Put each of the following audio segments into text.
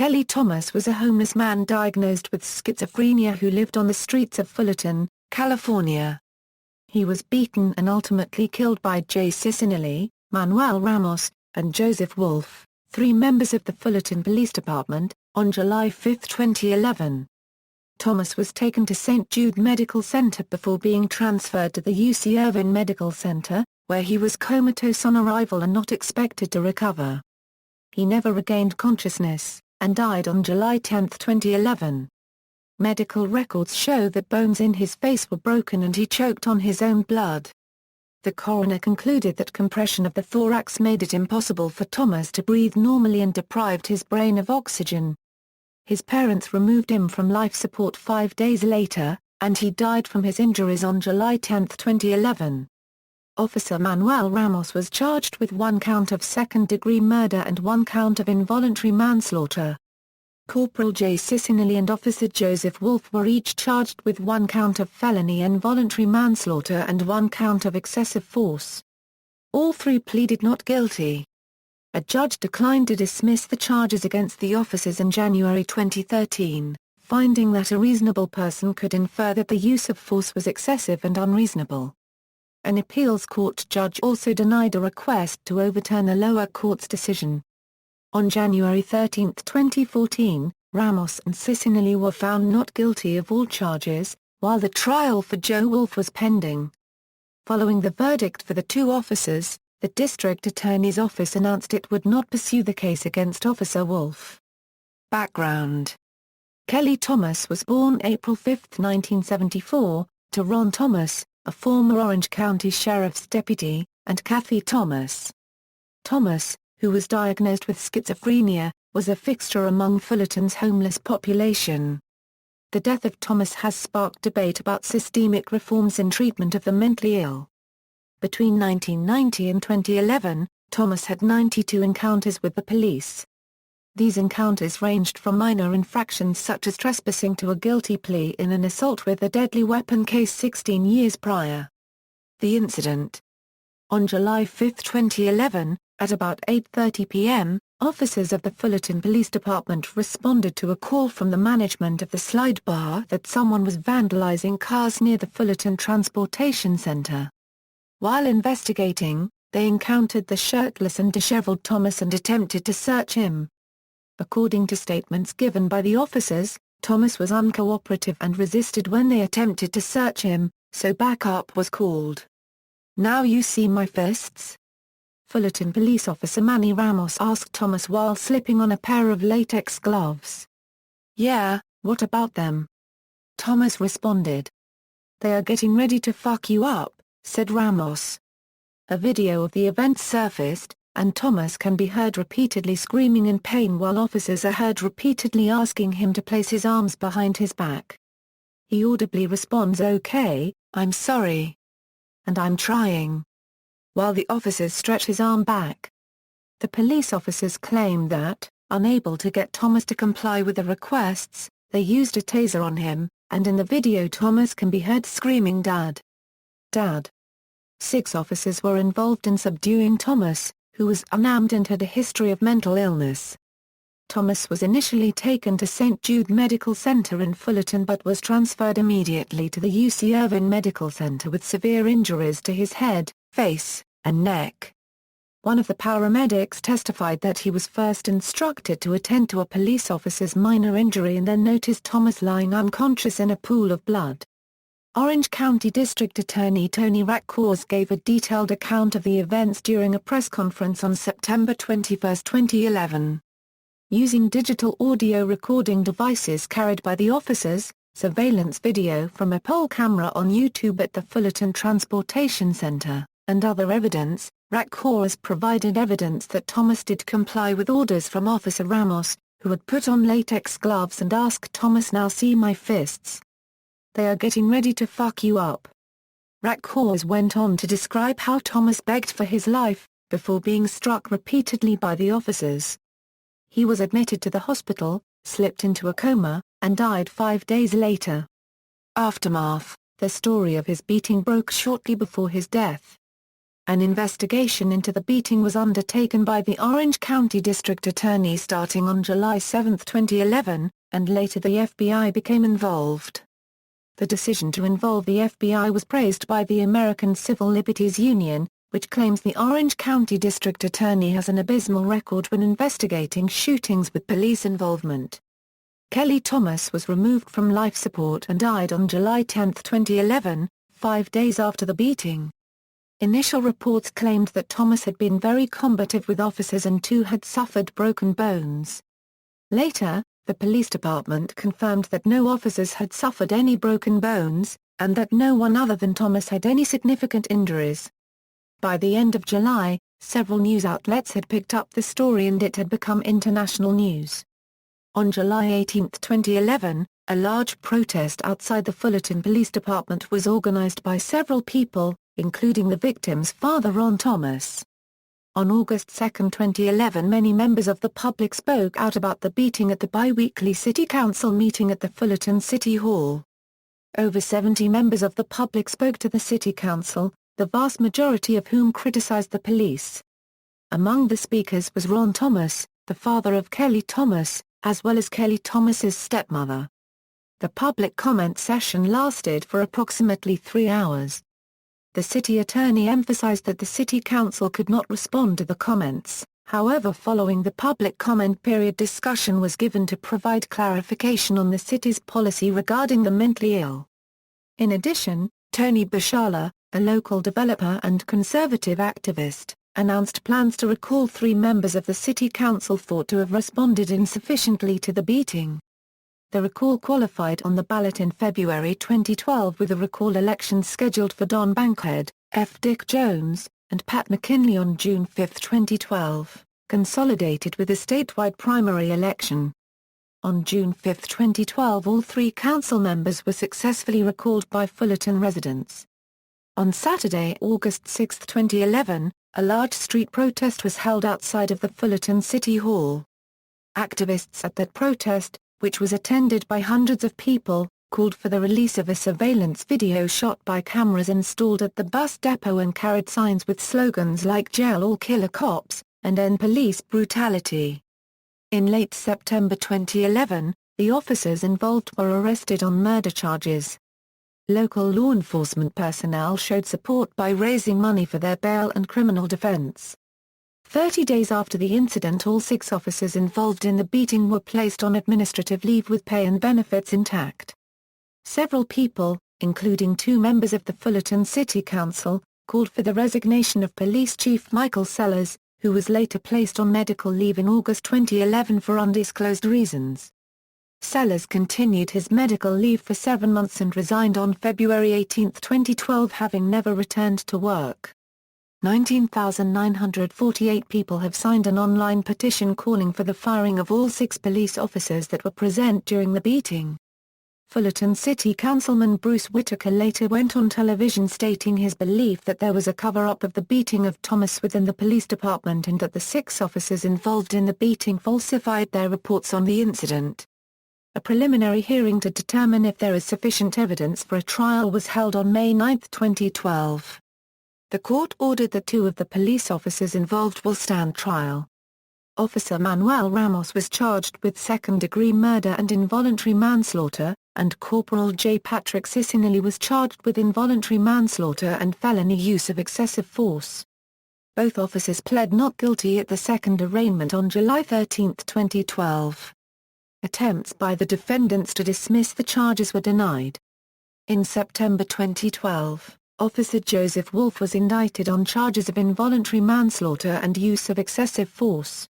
Kelly Thomas was a homeless man diagnosed with schizophrenia who lived on the streets of Fullerton, California. He was beaten and ultimately killed by Jay Cicinelli, Manuel Ramos, and Joseph Wolfe, 3 members of the Fullerton Police Department, on July 5, 2011. Thomas was taken to St. Jude Medical Center before being transferred to the UC Irvine Medical Center, where he was comatose on arrival and not expected to recover. He never regained consciousness, and died on July 10, 2011. Medical records show that bones in his face were broken and he choked on his own blood. The coroner concluded that compression of the thorax made it impossible for Thomas to breathe normally and deprived his brain of oxygen. His parents removed him from life support 5 days later, and he died from his injuries on July 10, 2011. Officer Manuel Ramos was charged with 1 count of second-degree murder and 1 count of involuntary manslaughter. Corporal Jay Cicinelli and Officer Joseph Wolfe were each charged with 1 count of felony involuntary manslaughter and 1 count of excessive force. All 3 pleaded not guilty. A judge declined to dismiss the charges against the officers in January 2013, finding that a reasonable person could infer that the use of force was excessive and unreasonable. An appeals court judge also denied a request to overturn the lower court's decision. On January 13, 2014, Ramos and Cicinelli were found not guilty of all charges, while the trial for Joe Wolfe was pending. Following the verdict for the 2 officers, the district attorney's office announced it would not pursue the case against Officer Wolfe. Background: Kelly Thomas was born April 5, 1974, to Ron Thomas, a former Orange County Sheriff's deputy, and Kathy Thomas. Thomas, who was diagnosed with schizophrenia, was a fixture among Fullerton's homeless population. The death of Thomas has sparked debate about systemic reforms in treatment of the mentally ill. Between 1990 and 2011, Thomas had 92 encounters with the police. These encounters ranged from minor infractions such as trespassing to a guilty plea in an assault with a deadly weapon case 16 years prior. The incident. On July 5, 2011, at about 8:30 p.m., officers of the Fullerton Police Department responded to a call from the management of the Slide Bar that someone was vandalizing cars near the Fullerton Transportation Center. While investigating, they encountered the shirtless and disheveled Thomas and attempted to search him. According to statements given by the officers, Thomas was uncooperative and resisted when they attempted to search him, so backup was called. "Now you see my fists?" Fullerton police officer Manny Ramos asked Thomas while slipping on a pair of latex gloves. "Yeah, what about them?" Thomas responded. "They are getting ready to fuck you up," said Ramos. A video of the event surfaced, and Thomas can be heard repeatedly screaming in pain while officers are heard repeatedly asking him to place his arms behind his back. He audibly responds, "Okay, I'm sorry. And I'm trying," while the officers stretch his arm back. The police officers claim that, unable to get Thomas to comply with the requests, they used a taser on him, and in the video Thomas can be heard screaming, "Dad! Dad!" 6 officers were involved in subduing Thomas, who was unarmed and had a history of mental illness. Thomas was initially taken to St. Jude Medical Center in Fullerton but was transferred immediately to the UC Irvine Medical Center with severe injuries to his head, face, and neck. One of the paramedics testified that he was first instructed to attend to a police officer's minor injury and then noticed Thomas lying unconscious in a pool of blood. Orange County District Attorney Tony Rackors gave a detailed account of the events during a press conference on September 21, 2011. Using digital audio recording devices carried by the officers, surveillance video from a poll camera on YouTube at the Fullerton Transportation Center, and other evidence, Rackors provided evidence that Thomas did comply with orders from Officer Ramos, who had put on latex gloves and asked Thomas, "Now see my fists? They are getting ready to fuck you up." Rackors went on to describe how Thomas begged for his life, before being struck repeatedly by the officers. He was admitted to the hospital, slipped into a coma, and died 5 days later. Aftermath: the story of his beating broke shortly before his death. An investigation into the beating was undertaken by the Orange County District Attorney starting on July 7, 2011, and later the FBI became involved. The decision to involve the FBI was praised by the American Civil Liberties Union, which claims the Orange County District Attorney has an abysmal record when investigating shootings with police involvement. Kelly Thomas was removed from life support and died on July 10, 2011, 5 days after the beating. Initial reports claimed that Thomas had been very combative with officers and two had suffered broken bones. Later, the police department confirmed that no officers had suffered any broken bones, and that no one other than Thomas had any significant injuries. By the end of July, several news outlets had picked up the story and it had become international news. On July 18, 2011, a large protest outside the Fullerton Police Department was organized by several people, including the victim's father Ron Thomas. On August 2, 2011, many members of the public spoke out about the beating at the bi-weekly City Council meeting at the Fullerton City Hall. Over 70 members of the public spoke to the City Council, the vast majority of whom criticized the police. Among the speakers was Ron Thomas, the father of Kelly Thomas, as well as Kelly Thomas's stepmother. The public comment session lasted for approximately 3 hours. The city attorney emphasized that the city council could not respond to the comments, however following the public comment period discussion was given to provide clarification on the city's policy regarding the mentally ill. In addition, Tony Bashala, a local developer and conservative activist, announced plans to recall 3 members of the city council thought to have responded insufficiently to the beating. The recall qualified on the ballot in February 2012 with a recall election scheduled for Don Bankhead, F. Dick Jones, and Pat McKinley on June 5, 2012, consolidated with a statewide primary election. On June 5, 2012 all 3 council members were successfully recalled by Fullerton residents. On Saturday, August 6, 2011, a large street protest was held outside of the Fullerton City Hall. Activists at that protest, which was attended by hundreds of people, called for the release of a surveillance video shot by cameras installed at the bus depot and carried signs with slogans like "Jail all killer cops" and "End police brutality." In late September 2011, the officers involved were arrested on murder charges. Local law enforcement personnel showed support by raising money for their bail and criminal defense. 30 days after the incident, all 6 officers involved in the beating were placed on administrative leave with pay and benefits intact. Several people, including 2 members of the Fullerton City Council, called for the resignation of Police Chief Michael Sellers, who was later placed on medical leave in August 2011 for undisclosed reasons. Sellers continued his medical leave for 7 months and resigned on February 18, 2012, having never returned to work. 19,948 people have signed an online petition calling for the firing of all 6 police officers that were present during the beating. Fullerton City Councilman Bruce Whitaker later went on television stating his belief that there was a cover-up of the beating of Thomas within the police department and that the 6 officers involved in the beating falsified their reports on the incident. A preliminary hearing to determine if there is sufficient evidence for a trial was held on May 9, 2012. The court ordered that 2 of the police officers involved will stand trial. Officer Manuel Ramos was charged with second-degree murder and involuntary manslaughter, and Corporal Jay Cicinelli was charged with involuntary manslaughter and felony use of excessive force. Both officers pled not guilty at the second arraignment on July 13, 2012. Attempts by the defendants to dismiss the charges were denied. In September 2012, Officer Joseph Wolfe was indicted on charges of involuntary manslaughter and use of excessive force.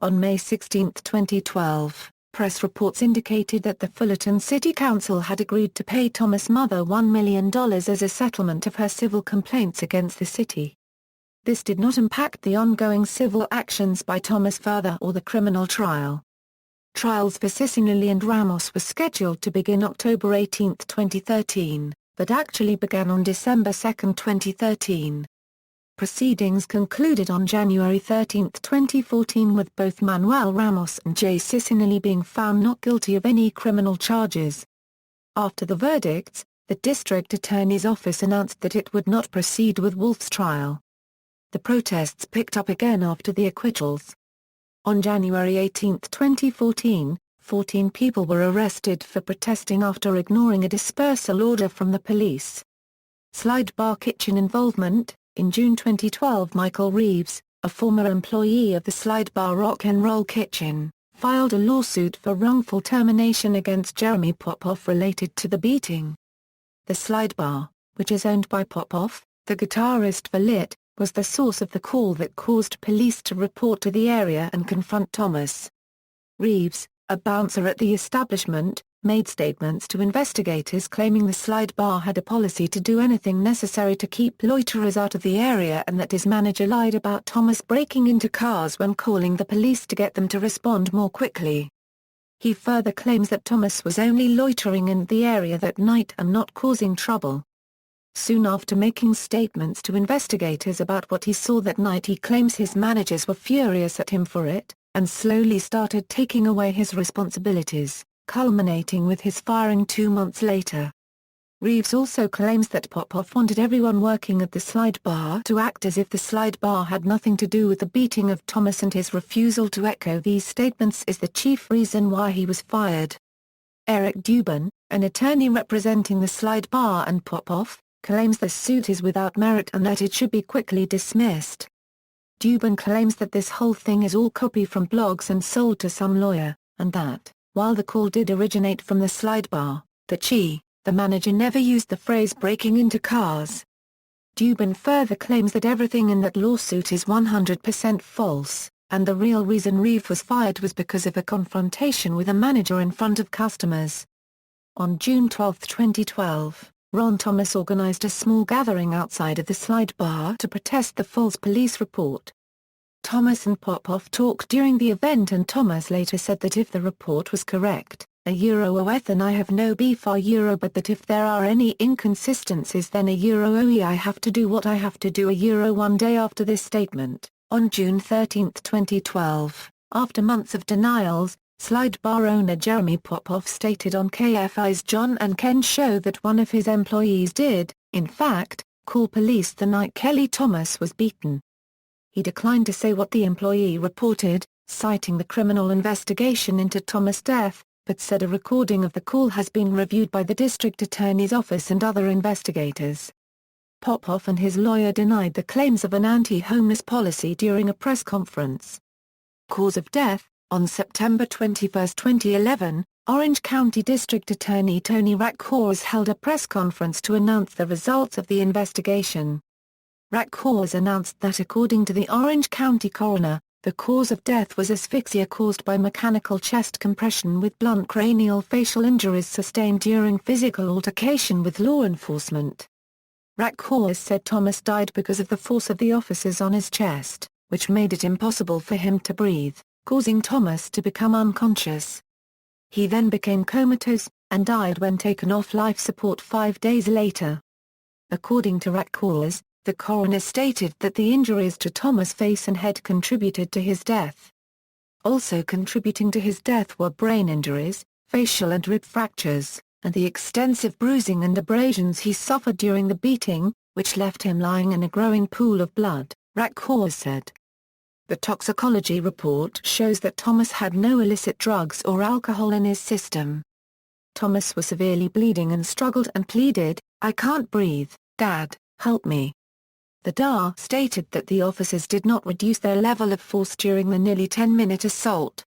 On May 16, 2012, press reports indicated that the Fullerton City Council had agreed to pay Thomas' mother $1 million as a settlement of her civil complaints against the city. This did not impact the ongoing civil actions by Thomas' father or the criminal trial. Trials for Cicinelli and Ramos were scheduled to begin October 18, 2013. But actually began on December 2, 2013. Proceedings concluded on January 13, 2014 with both Manuel Ramos and Jay Cicinelli being found not guilty of any criminal charges. After the verdicts, the district attorney's office announced that it would not proceed with Wolfe's trial. The protests picked up again after the acquittals. On January 18, 2014, 14 people were arrested for protesting after ignoring a dispersal order from the police. Slide bar kitchen involvement. In June 2012, Michael Reeves, a former employee of the Slide Bar Rock and Roll Kitchen, filed a lawsuit for wrongful termination against Jeremy Popoff related to the beating. The Slide Bar, which is owned by Popoff, the guitarist for Lit, was the source of the call that caused police to report to the area and confront Thomas. Reeves, a bouncer at the establishment, made statements to investigators claiming the Slide Bar had a policy to do anything necessary to keep loiterers out of the area and that his manager lied about Thomas breaking into cars when calling the police to get them to respond more quickly. He further claims that Thomas was only loitering in the area that night and not causing trouble. Soon after making statements to investigators about what he saw that night, he claims his managers were furious at him for it, and slowly started taking away his responsibilities, culminating with his firing 2 months later. Reeves also claims that Popoff wanted everyone working at the Slide Bar to act as if the Slide Bar had nothing to do with the beating of Thomas, and his refusal to echo these statements is the chief reason why he was fired. Eric Dubin, an attorney representing the Slide Bar and Popoff, claims the suit is without merit and that it should be quickly dismissed. Dubin claims that this whole thing is all copy from blogs and sold to some lawyer, and that, while the call did originate from the Slide Bar, that she, the manager, never used the phrase breaking into cars. Dubin further claims that everything in that lawsuit is 100% false, and the real reason Reeves was fired was because of a confrontation with a manager in front of customers. On June 12, 2012, Ron Thomas organized a small gathering outside of the Slide Bar to protest the false police report. Thomas and Popoff talked during the event, and Thomas later said that if the report was correct, then I have no beef but that if there are any inconsistencies then I have to do what I have to do. 1 day after this statement, on June 13, 2012, after months of denials, Slide Bar owner Jeremy Popoff stated on KFI's John and Ken show that one of his employees did, in fact, call police the night Kelly Thomas was beaten. He declined to say what the employee reported, citing the criminal investigation into Thomas' death, but said a recording of the call has been reviewed by the district attorney's office and other investigators. Popoff and his lawyer denied the claims of an anti-homeless policy during a press conference. Cause of death. On September 21, 2011, Orange County District Attorney Tony Rackhaus held a press conference to announce the results of the investigation. Rackhaus announced that according to the Orange County coroner, the cause of death was asphyxia caused by mechanical chest compression with blunt cranial facial injuries sustained during physical altercation with law enforcement. Rackhaus said Thomas died because of the force of the officers on his chest, which made it impossible for him to breathe, causing Thomas to become unconscious. He then became comatose, and died when taken off life support 5 days later. According to Rackhaus, the coroner stated that the injuries to Thomas' face and head contributed to his death. Also contributing to his death were brain injuries, facial and rib fractures, and the extensive bruising and abrasions he suffered during the beating, which left him lying in a growing pool of blood, Rackhaus said. The toxicology report shows that Thomas had no illicit drugs or alcohol in his system. Thomas was severely bleeding and struggled and pleaded, "I can't breathe, Dad, help me." The DA stated that the officers did not reduce their level of force during the nearly 10-minute assault.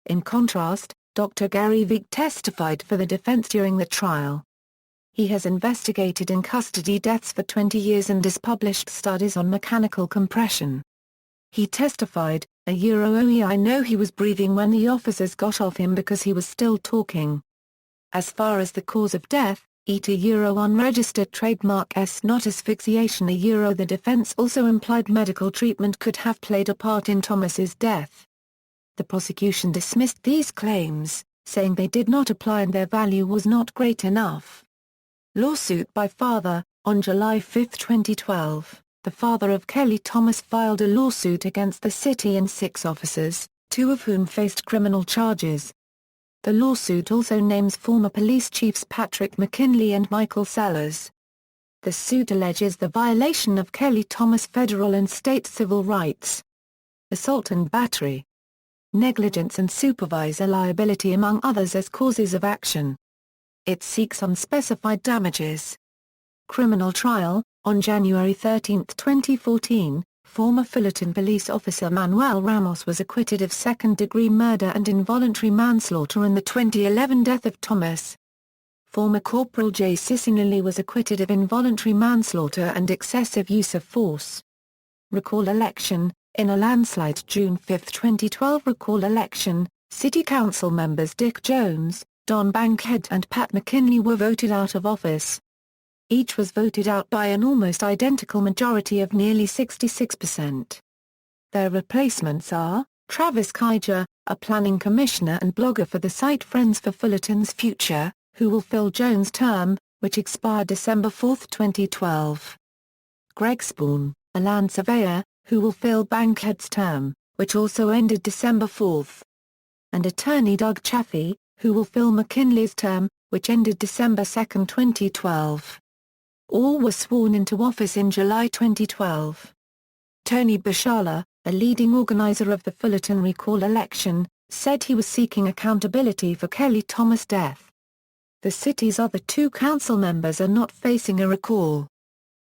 In contrast, Dr. Gary Vick testified for the defense during the trial. He has investigated in custody deaths for 20 years and has published studies on mechanical compression. He testified, I know he was breathing when the officers got off him because he was still talking. As far as the cause of death, unregistered trademark S not asphyxiation the defense also implied medical treatment could have played a part in Thomas's death. The prosecution dismissed these claims, saying they did not apply and their value was not great enough. Lawsuit by father. On July 5, 2012, the father of Kelly Thomas filed a lawsuit against the city and 6 officers, 2 of whom faced criminal charges. The lawsuit also names former police chiefs Patrick McKinley and Michael Sellers. The suit alleges the violation of Kelly Thomas' federal and state civil rights, assault and battery, negligence and supervisor liability among others as causes of action. It seeks unspecified damages. Criminal trial. On January 13, 2014, former Fullerton police officer Manuel Ramos was acquitted of second-degree murder and involuntary manslaughter in the 2011 death of Thomas. Former Corporal Jay Cicinelli was acquitted of involuntary manslaughter and excessive use of force. Recall election. In a landslide June 5, 2012 recall election, City Council members Dick Jones, Don Bankhead and Pat McKinley were voted out of office. Each was voted out by an almost identical majority of nearly 66%. Their replacements are, Travis Keijer, a planning commissioner and blogger for the site Friends for Fullerton's Future, who will fill Jones' term, which expired December 4, 2012. Greg Spawn, a land surveyor, who will fill Bankhead's term, which also ended December 4. And attorney Doug Chaffee, who will fill McKinley's term, which ended December 2, 2012. All were sworn into office in July 2012. Tony Bashala, a leading organizer of the Fullerton recall election, said he was seeking accountability for Kelly Thomas' death. The city's other two council members are not facing a recall.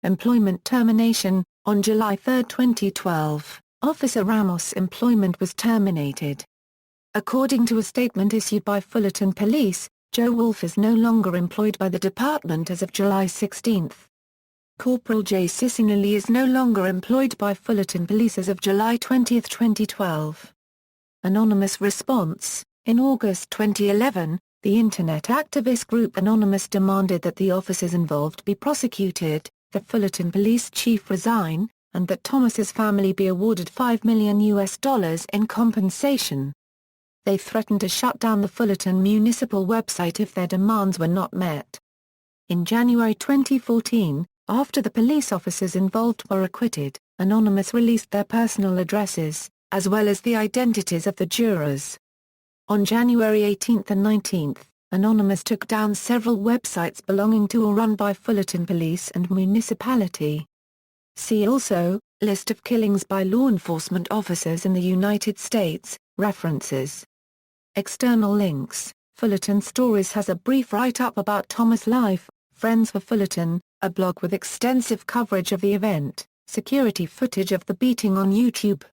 Employment termination. On July 3, 2012, Officer Ramos' employment was terminated. According to a statement issued by Fullerton Police, Joe Wolfe is no longer employed by the department as of July 16. Corporal Jay Cicinelli is no longer employed by Fullerton Police as of July 20, 2012. Anonymous response. In August 2011, the Internet activist group Anonymous demanded that the officers involved be prosecuted, the Fullerton police chief resign, and that Thomas's family be awarded $5 million in compensation. They threatened to shut down the Fullerton municipal website if their demands were not met. In January 2014, after the police officers involved were acquitted, Anonymous released their personal addresses, as well as the identities of the jurors. On January 18 and 19, Anonymous took down several websites belonging to or run by Fullerton Police and municipality. See also, List of killings by law enforcement officers in the United States, references. External links. Fullerton Stories has a brief write-up about Thomas' life, Friends for Fullerton, a blog with extensive coverage of the event, security footage of the beating on YouTube.